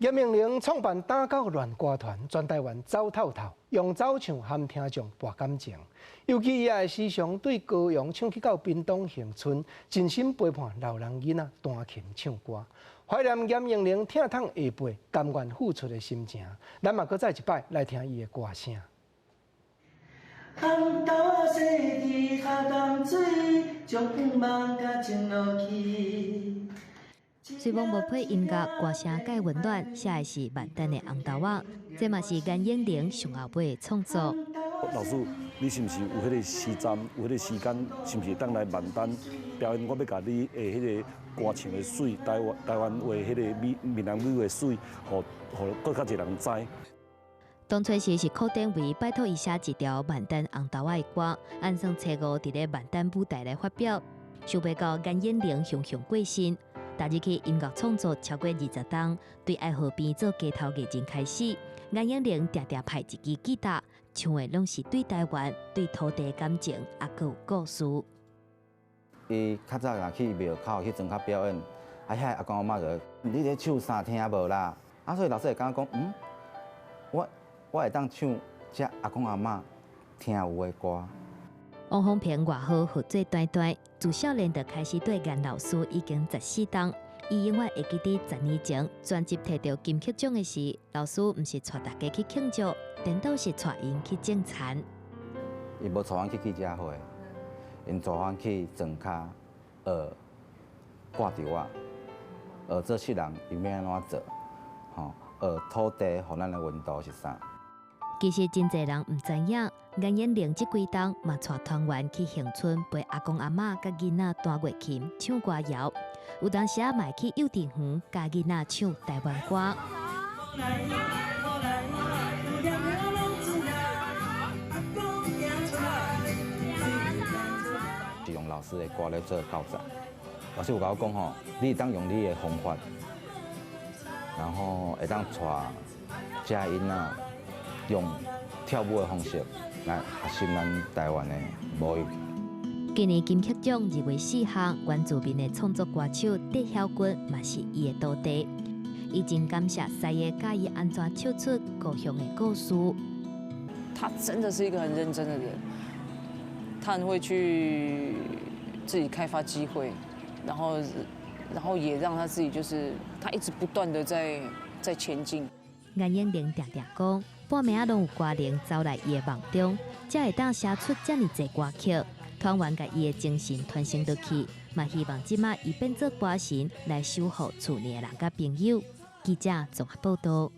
叶明玲创办打狗乱歌团，全台湾走透透，用走唱和听众博感情。尤其伊也时常对歌谣唱去到屏东恒春，真心陪伴老人囡仔弹琴唱歌，怀念叶明玲疼痛下辈甘愿付出的心情。咱嘛搁再一摆来听伊的歌声。红豆仔洗伫下淡水，将饭网甲浸落去。随风无配音乐，歌声介温暖，写的是万丹的红豆仔，这嘛是颜英玲上后尾的创作。老师，你是毋是有迄个时站，有迄个时间，是毋是当来万丹表演？我要甲你的迄个歌唱的水，台湾话迄个闽南语的水，互更较侪人知。当初时是柯典伟拜托伊写一条万丹红豆仔的歌，按算初五伫咧万丹舞台来发表，想不到颜英玲雄雄过身。第二期音乐创作超过20档，对爱河边做街头艺人开始，颜英玲常常派一支吉他，唱的拢是对台湾、对土地的感情，也佮有故事。伊较早若去庙口去庄脚表演，遐阿公阿妈就你咧唱啥听无啦？所以老师会讲我会当唱遮阿公阿妈听有的歌。王风平外号合作短短，自少年就开始对颜老师已经14档。伊永远会记得10年前专辑摕到金曲奖的时，老师毋是带大家去庆祝，颠倒是带因去种田。伊无带阮去记者会，因带阮去庄脚挂稻啊，做世人应要安怎做，土地互咱的温度是啥？其实真侪人毋知影，颜英玲这几档嘛带团员去恒春陪阿公阿嬷甲囡仔弹乐琴、唱歌谣，有当时也买去幼稚园甲囡仔唱台湾歌。是用老师的歌来做教材。老师有甲我讲吼，你当用你的方法，然后会当带遮囡仔。用跳舞的方式来学习咱台湾的母语。今年金曲奖入围4项，原住民的创作歌手戴晓君嘛是伊的徒弟。伊真感谢师爷教伊安怎唱出故乡的故事。他真的是一个很认真的人，他很会去自己开发机会，然后也让他自己就是他一直不断的在前进。颜英玲常常讲，半暝拢有歌灵走来伊的梦中，才会当写出这么多歌曲。团员甲伊的精神传承落去，嘛希望即马伊变做歌神来守护厝内的人甲朋友。记者综合报道。